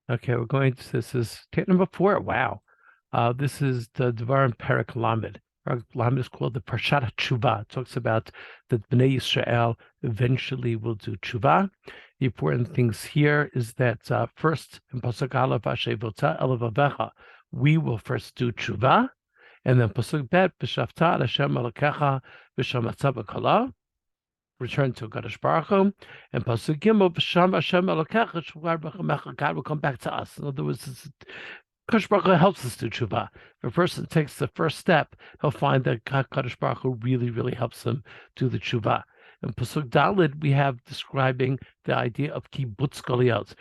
Okay, this is tape number 4. Wow. This is the Devarim Perek Lamed. Perek Lamed is called the Parshat Tshuva. It talks about that Bnei Yisrael eventually will do Tshuva. The important things here is that first, in Pasuk Aleph, Ashevota Elavavecha, we will first do Tshuva. And then Pasuk Bet, B'Shavta Hashem Elokecha B'Shamatza B'Kala, return to Kadosh Baruch Hu, and Pasuk Gimel, B'Sham Hashem Elokecha Shvar B'Chamecha, God will come back to us. In other words, Kadosh Baruch Hu helps us do tshuva. If a person takes the first step, he'll find that Kadosh Baruch Hu really, really helps him do the tshuva. In Pasuk Dalid, we have describing the idea of kibbutz galiyot.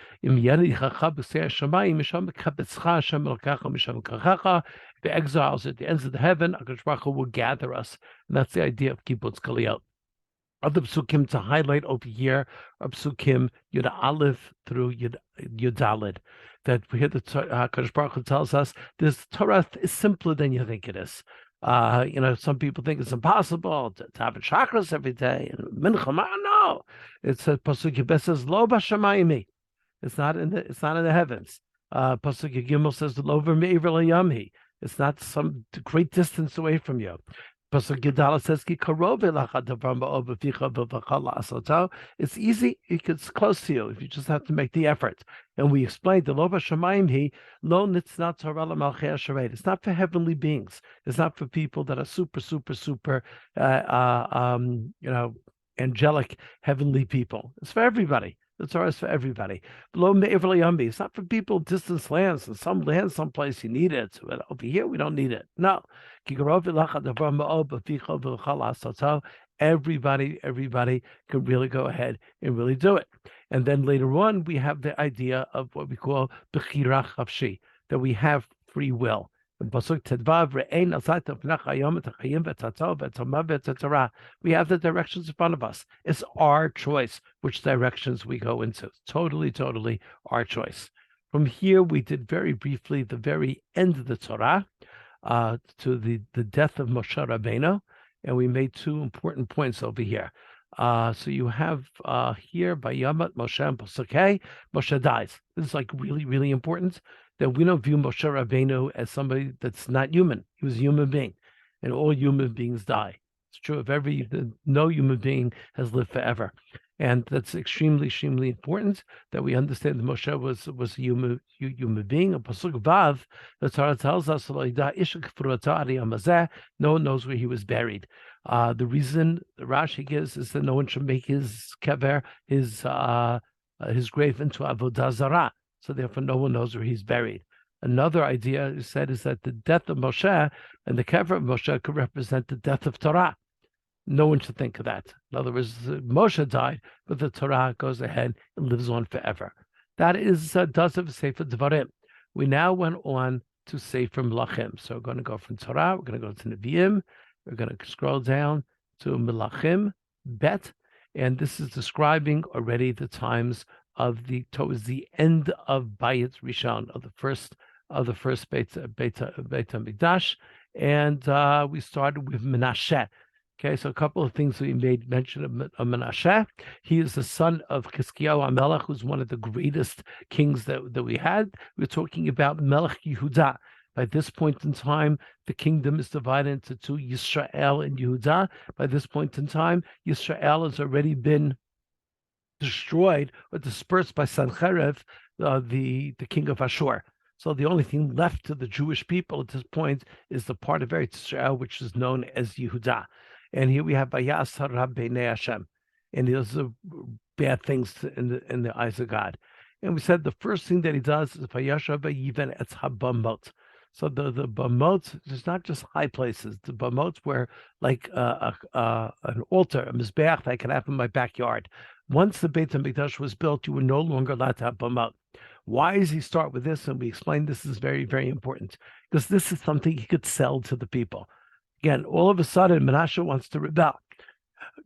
The exiles at the ends of the heaven, Kadosh Baruch Hu will gather us, and that's the idea of kibbutz galiyot. Other psukim to highlight over here are psukim Yud Aleph through Yud Daled. That we hear the Kadosh Baruch Hu tells us this Torah is simpler than you think it is. Some people think it's impossible to have chakras every day and mincha. No, it's a pasuk Yud says Lo b'shamayim. It's not in the heavens. Pasuk Gimel says Lo v'me'ivr layamhi. It's not some great distance away from you. Pasuk Yudala says, it's easy, it's close to you, if you just have to make the effort. And we explained the Lova Shemaim it's not for heavenly beings. It's not for people that are super, angelic heavenly people. It's for everybody. The Torah is for everybody. It's not for people in distant lands. In some land, someplace you need it. But over here, we don't need it. No. Everybody can really go ahead and really do it. And then later on, we have the idea of what we call bechira chavshi, that we have free will. We have the directions in front of us. It's our choice which directions we go into. Totally our choice. From here, we did very briefly the very end of the Torah, to the death of Moshe Rabbeinu, and we made two important points over here. So you have here by Yamat Moshe and Pasuk Moshe dies. This is like really important, that we don't view Moshe Rabbeinu as somebody that's not human. He was a human being, and all human beings die. It's true of no human being has lived forever. And that's extremely important that we understand that Moshe was a human being. A pasuk Vav, the Torah tells us, no one knows where he was buried. The reason the Rashi gives is that no one should make his kever, his grave, into avodah zarah. So therefore, no one knows where he's buried. Another idea said is that the death of Moshe and the kever of Moshe could represent the death of Torah. No one should think of that. In other words, Moshe died, but the Torah goes ahead and lives on forever. That is does of Sefer Devarim. We now went on to Sefer Melachim. So we're going to go from Torah, we're going to go to Nevi'im, we're going to scroll down to Melachim, Bet, and this is describing already the times towards the end of Bayit Rishon, of the first Beit HaMikdash, and we started with Menashe. Okay, so a couple of things we made mention of Menashe. He is the son of Chizkiyahu HaMelech, who's one of the greatest kings that we had. We're talking about Melech Yehuda. By this point in time, the kingdom is divided into two, Yisrael and Yehuda. By this point in time, Yisrael has already been destroyed or dispersed by Sancherib, the king of Ashur. So the only thing left to the Jewish people at this point is the part of Eretz Israel, which is known as Yehuda. And here we have Vayas Harab Beinei Hashem, and those are bad things in the eyes of God. And we said the first thing that he does is Vayashav Vayiven Etz Habamot. So the bamot, there's not just high places. The bamots were like an altar, a mizbeach that could have in my backyard. Once the Beit HaMikdash was built, you were no longer allowed to have bamot. Why does he start with this? And we explained this is very, very important, because this is something he could sell to the people. Again, all of a sudden, Menashe wants to rebel.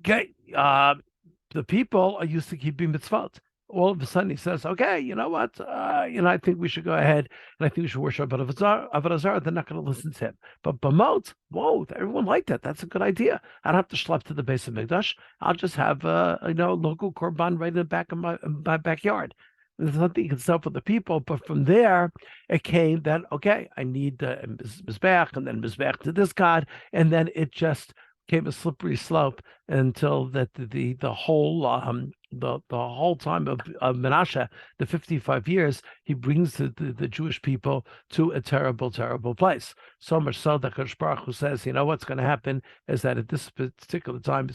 Okay, the people are used to keeping mitzvot. All of a sudden, he says, okay, you know what? I think we should go ahead, and I think we should worship Avodah Zarah. They're not going to listen to him. But Bamot, whoa, everyone liked that. That's a good idea. I don't have to schlep to the base of Mikdash. I'll just have, local korban right in the back of my backyard. There's something you can sell for the people, but from there it came that okay, I need mizbeach, and then mizbeach to this god, and then it just came a slippery slope until that the whole the whole time of Menashe, the 55 years, he brings the Jewish people to a terrible, terrible place. So much so that Kadosh Baruch Hu says, you know what's going to happen is that at this particular time,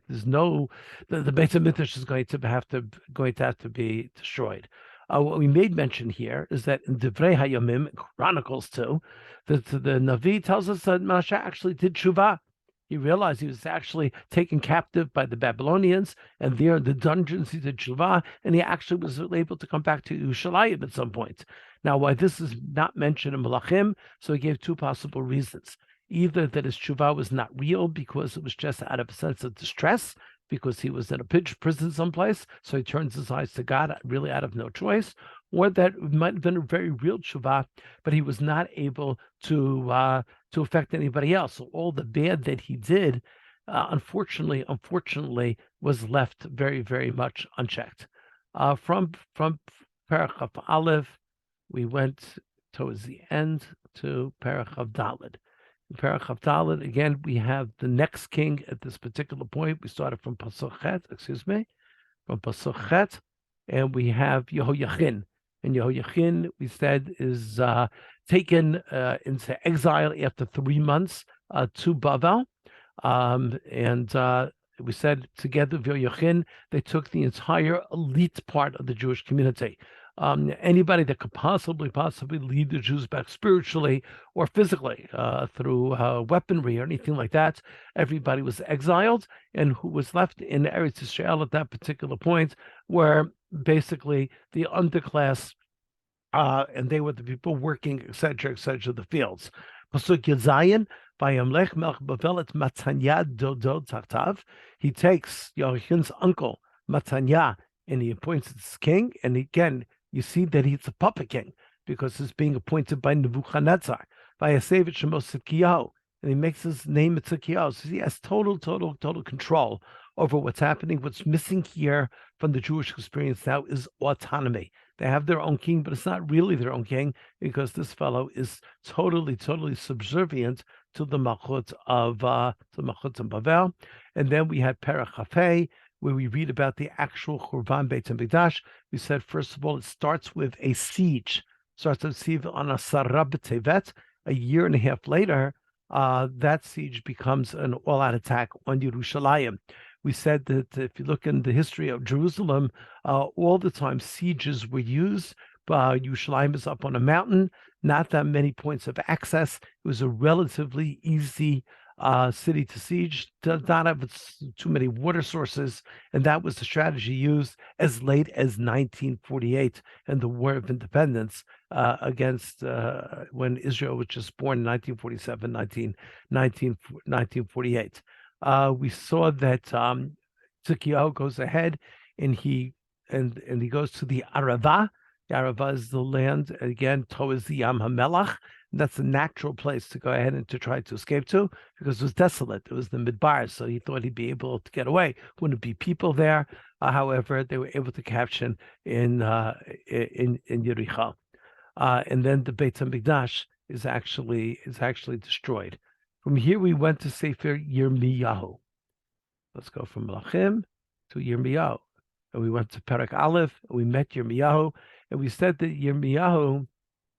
there's no the Beit HaMikdash is going to have to be destroyed. What we made mention here is that in Divrei Hayomim, Chronicles 2, the Navi tells us that Menashe actually did tshuva. He realized he was actually taken captive by the Babylonians, and there in the dungeons he did tshuva, and he actually was able to come back to Yerushalayim at some point. Now, why this is not mentioned in Malachim, so he gave two possible reasons. Either that his tshuva was not real because it was just out of a sense of distress, because he was in a prison someplace, so he turns his eyes to God really out of no choice, or that it might have been a very real tshuva, but he was not able to affect anybody else. So all the bad that he did, unfortunately, was left very, very much unchecked. From Perach Aleph, we went towards the end to Perach Daled. In Perach Daled, again, we have the next king at this particular point. We started from Pasuk Chet, from Pasuk Chet, and we have Yehoiachin. And Yehoiachin, we said, is taken into exile after 3 months to Bavel. And we said together with Yehoiachin, they took the entire elite part of the Jewish community. Anybody that could possibly lead the Jews back spiritually or physically through weaponry or anything like that, everybody was exiled, and who was left in Eretz Yisrael at that particular point were basically the underclass, and they were the people working, etc., the fields. Pasuk Yazayin, Vayamlech Melch Bavel et Matanya Dodo Tartav. He takes Yehoiachin's uncle Matanya and he appoints his king. And again, you see that he's a puppet king because he's being appointed by Nebuchadnezzar. Vayasevit Shemos Tzidkiyahu, and he makes his name Tzidkiyahu. So he has total control over what's happening. What's missing here from the Jewish experience now is autonomy. They have their own king, but it's not really their own king because this fellow is totally subservient to the Malchut of Bavel. And then we had Perach Chafei, where we read about the actual Churban Beit HaMikdash. We said, first of all, it starts with a siege. Starts with a siege on a Sarah B'Tevet. A year and a half later, that siege becomes an all-out attack on Yerushalayim. We said that if you look in the history of Jerusalem, all the time sieges were used. Yerushalayim is up on a mountain, not that many points of access. It was a relatively easy city to siege, does not have too many water sources, and that was the strategy used as late as 1948 and the War of Independence against when Israel was just born in 1947, 1948. We saw that Tzidkiyahu goes ahead and he goes to the Arava. The Arava is the land, again, towards the Yam HaMelach. That's a natural place to go ahead and to try to escape to because it was desolate. It was the Midbar, so he thought he'd be able to get away. Wouldn't be people there. However, they were able to capture in Yericho. And then the Beit HaMikdash is actually destroyed. From here, we went to Sefer Yirmiyahu. Let's go from Malachim to Yirmiyahu. And we went to Perek Aleph, and we met Yirmiyahu, and we said that Yirmiyahu,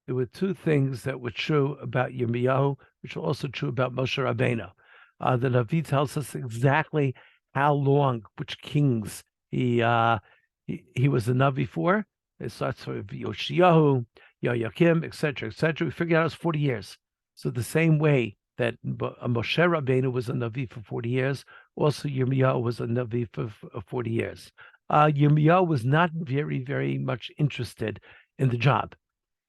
there were two things that were true about Yirmiyahu, which were also true about Moshe Rabbeinu. The Navi tells us exactly how long, which kings he was a Navi for. It starts with Yoshiyahu, Yoyakim, etc., etc. We figured out it was 40 years. So the same way that Moshe Rabbeinu was a Navi for 40 years, also Yirmiyahu was a Navi for 40 years. Yirmiyahu was not very, very much interested in the job.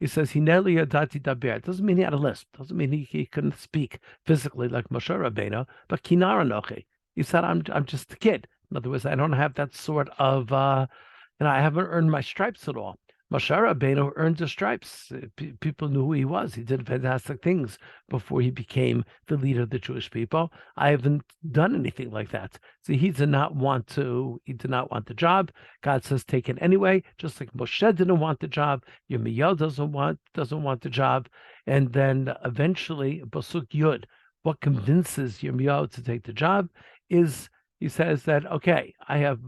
He says, Hineli Yadati Daber. It doesn't mean he had a lisp. It doesn't mean he couldn't speak physically like Moshe Rabbeinu, but Kinara Nochi. He said, I'm just a kid. In other words, I don't have that sort of, I haven't earned my stripes at all. Moshe Rabbeinu earned the stripes. People knew who he was. He did fantastic things before he became the leader of the Jewish people. I haven't done anything like that. So he did not want to. He did not want the job. God says, take it anyway. Just like Moshe didn't want the job, Yirmiyahu doesn't want the job. And then eventually, Pasuk Yud, what convinces Yirmiyahu to take the job is he says that, okay, I have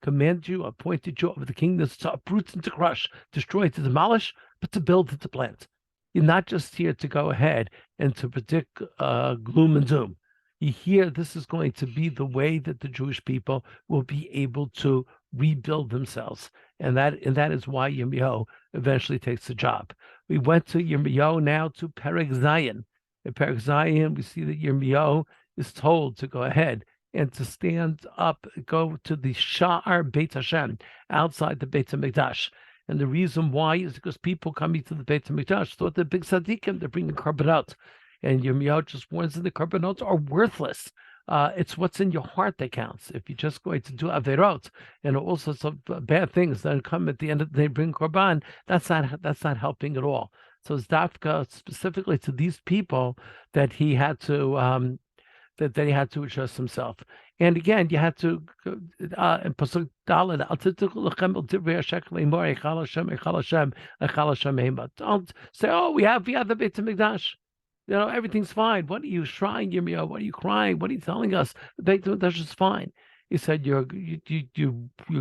commanded you, appointed you over the kingdoms to uproot and to crush, destroy, to demolish, but to build and to plant. You're not just here to go ahead and to predict gloom and doom. You hear this is going to be the way that the Jewish people will be able to rebuild themselves. And that is why Yirmiyahu eventually takes the job. We went to Yirmiyahu now to Perek Zayin. In Perek Zayin, we see that Yirmiyahu is told to go ahead and to stand up, go to the Sha'ar Beit Hashem, outside the Beit HaMikdash. And the reason why is because people coming to the Beit HaMikdash thought they're big tzaddikim, they're bringing korbanot. And Yirmiyahu just warns that the korbanot are worthless. It's what's in your heart that counts. If you're just going to do averot and all sorts of bad things, then come at the end of the day, bring korban, that's not helping at all. So it's dafka specifically to these people that he had to that he had to adjust himself. And again, you had to in Pasuk Daled, don't say, oh, we have the Beit HaMikdash. You know, everything's fine. What are you crying, Yirmiyahu? What are you crying? What are you telling us? The Beit HaMikdash is fine. He said, you're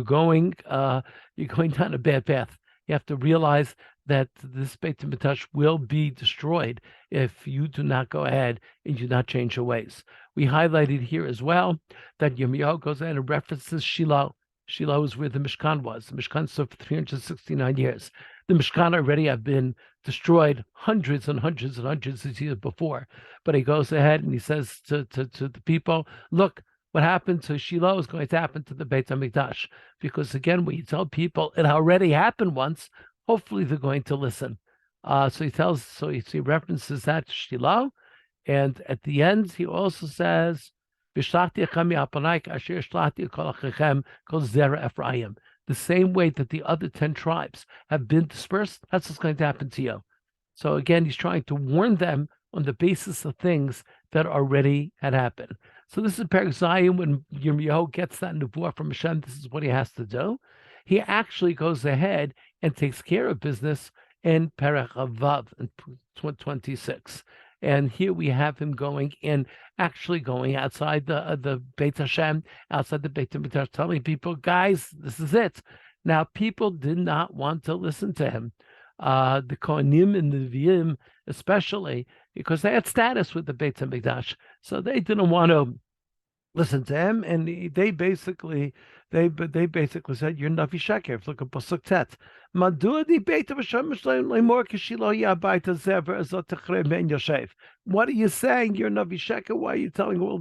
going down a bad path. You have to realize that this Beit HaMikdash will be destroyed if you do not go ahead and do not change your ways. We highlighted here as well that Yirmiyahu goes ahead and references Shiloh. Shiloh is where the Mishkan was. The Mishkan stood for 369 years. The Mishkan already have been destroyed hundreds and hundreds and hundreds of years before. But he goes ahead and he says to the people, look, what happened to Shiloh is going to happen to the Beit HaMikdash. Because again, when you tell people it already happened once, hopefully they're going to listen. So he references that to Shiloh. And at the end, he also says, the same way that the other 10 tribes have been dispersed, that's what's going to happen to you. So again, he's trying to warn them on the basis of things that already had happened. So this is Perek Zayin, when Yirmiyahu gets that nevuah from Hashem, this is what he has to do. He actually goes ahead and takes care of business in Perek Vav in 26. And here we have him going outside the Beit Hashem, outside the Beit HaMikdash, telling people, guys, this is it. Now, people did not want to listen to him. The Kohanim and the Nevi'im, especially, because they had status with the Beit HaMikdash. So they didn't want to listen to him, and they basically said, "You're Navi Sheker." Look at Pasuk Tet. What are you saying? You're Navi Sheker. Why are you telling all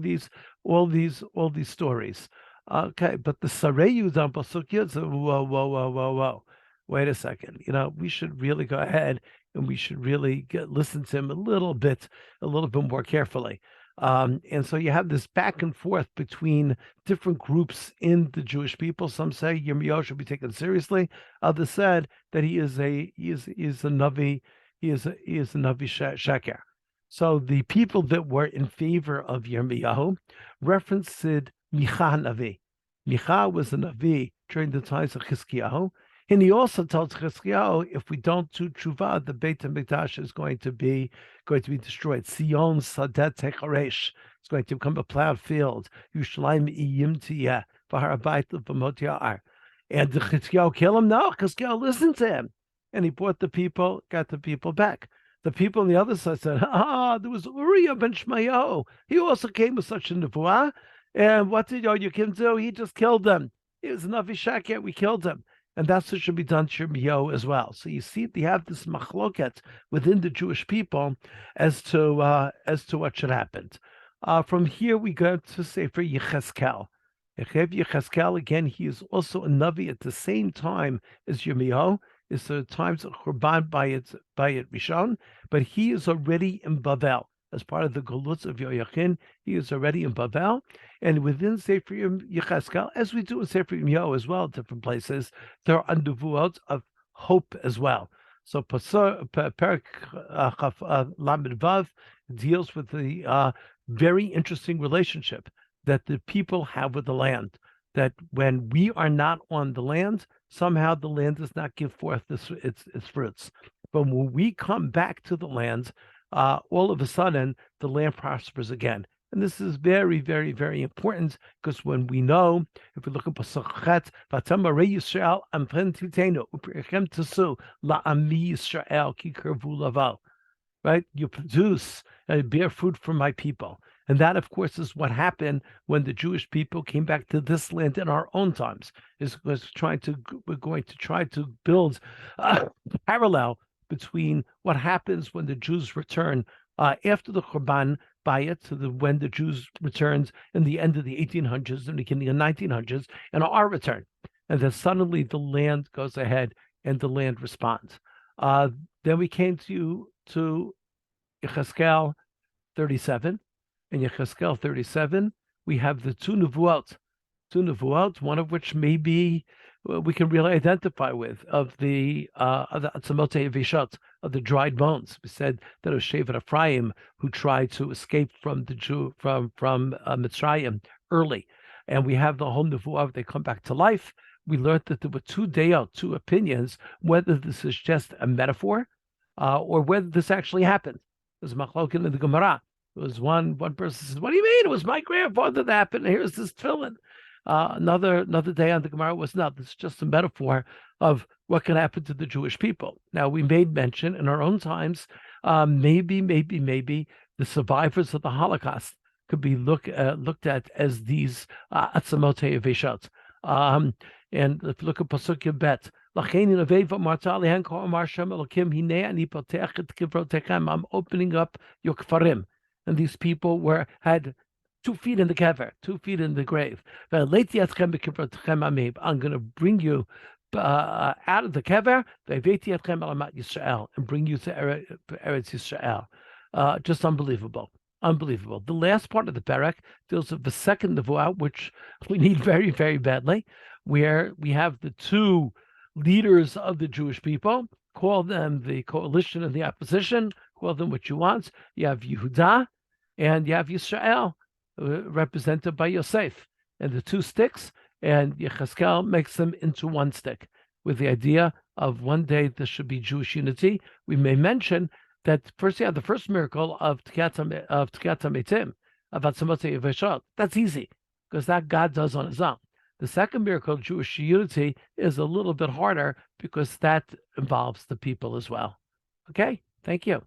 these stories? Okay, but the Sareyus on Pasuk Yud said, whoa. Wait a second. You know, we should really go ahead and we should really listen to him a little bit more carefully. And so you have this back and forth between different groups in the Jewish people. Some say Yirmiyahu should be taken seriously. Others said that he is a Navi, he is a Navi Sheker. So the people that were in favor of Yirmiyahu referenced Micha Navi. Micha was a Navi during the times of Chizkiyahu. And he also told Chizkiyahu, if we don't do tshuva, the Beit HaMikdash is going to be destroyed. Sion Sadet Techaresh. It's going to become a plowed field. Yerushalayim iyim tiyeh v'harabait l'vamot ya'ar. And did Chizkiyahu kill him? No, Chizkiyahu listened to him. And he got the people back. The people on the other side said, there was Uriah ben Shmayahu. He also came with such a nevuah. And what did Yoakim do? He just killed them. He was a Navi Sheker. We killed him. And that's what should be done to Yirmiyahu as well. So you see, they have this machloket within the Jewish people as to what should happen. From here, we go to Sefer Yechezkel. Yechezkel, again, he is also a Navi at the same time as Yirmiyahu. It's the times of Churban Bayit Rishon, but he is already in Bavel. As part of the Golutz of Yoyachin, he is already in Bavel. And within Sefer Yechezkel, as we do in Sefer Yirmiyahu as well, different places, there are nevuot of hope as well. So Perak Lamed Vav deals with the very interesting relationship that the people have with the land. That when we are not on the land, somehow the land does not give forth its fruits. But when we come back to the land, all of a sudden the land prospers again. And this is very, very, very important because when we know, if we look at Pasachet, Vatamare Yisrael, Ampen Titenu, Upirchem Tasu, La Ami Yisrael, Kikervu Laval, right? You produce and bear fruit for my people. And that, of course, is what happened when the Jewish people came back to this land in our own times. We're going to try to build a parallel between what happens when the Jews return after the Churban Bayit to when the Jews returned in the end of the 1800s and beginning of the 1900s, and our return. And then suddenly the land goes ahead and the land responds. Then we came to Yechezkel 37. In Yechezkel 37, we have the two nevuot, one of which maybe we can really identify with, of the Atzamotei Vishot, of the dried bones. We said that it was Shevet Ephraim who tried to escape from the Jew from Mitzrayim early, and we have the whole nevuah. They come back to life. We learned that there were two opinions, whether this is just a metaphor or whether this actually happened. There's machlokin in the Gemara. It was one person says, "What do you mean? It was my grandfather that happened. Here's this tefillin." Another day on the Gemara was, "No, this is just a metaphor of what can happen to the Jewish people." Now, we made mention in our own times, maybe the survivors of the Holocaust could be looked at as these atzamotei veshot. And if you look at Pasuk Bet, I'm opening up your kfarim. And these people had 2 feet in the kever, 2 feet in the grave. I'm going to bring you out of the kever and bring you to Eretz Yisrael. Just unbelievable. Unbelievable. The last part of the parak deals with the second nevuah, which we need very, very badly, where we have the two leaders of the Jewish people, call them the coalition and the opposition, call them what you want. You have Yehuda and you have Yisrael, represented by Yosef, and the 2 sticks, and Yechezkel makes them into 1 stick, with the idea of one day there should be Jewish unity. We may mention that first you have the first miracle of Tkiyat HaMetim, of Atzamotei Veshot. That's easy, because that God does on his own. The second miracle, Jewish unity, is a little bit harder because that involves the people as well. Okay, thank you.